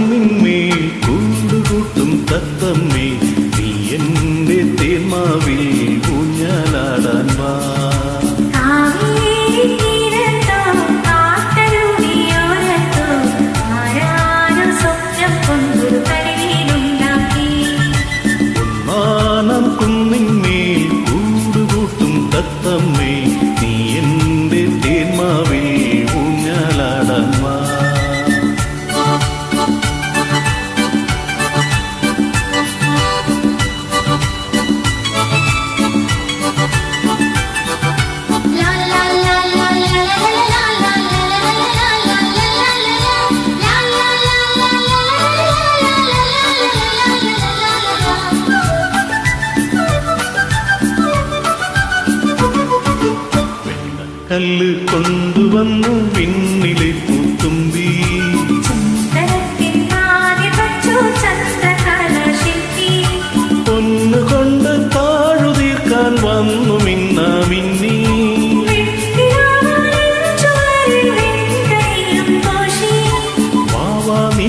കുന്നിന്മേൽ കൂടുകൂട്ടും തത്തമ്മേ നീ എന്റെ തേന്മാവിൽ ഊഞ്ഞാലാടാൻ വാ. ഒന്നാനം കുന്നിന്മേൽ കൂടുകൂട്ടും തത്തമ്മേ നീ എന്റെ തേന്മാവിൽ ഊഞ്ഞാലാടാൻ വാ. കല്ല് കൊണ്ടുവന്നു പിന്നിലെ പൂത്തുമ്പി പൊന്നുകൊണ്ട് താഴുതീർക്കാൻ വന്നു മിന്നാമിന്നി. വാവാ നീ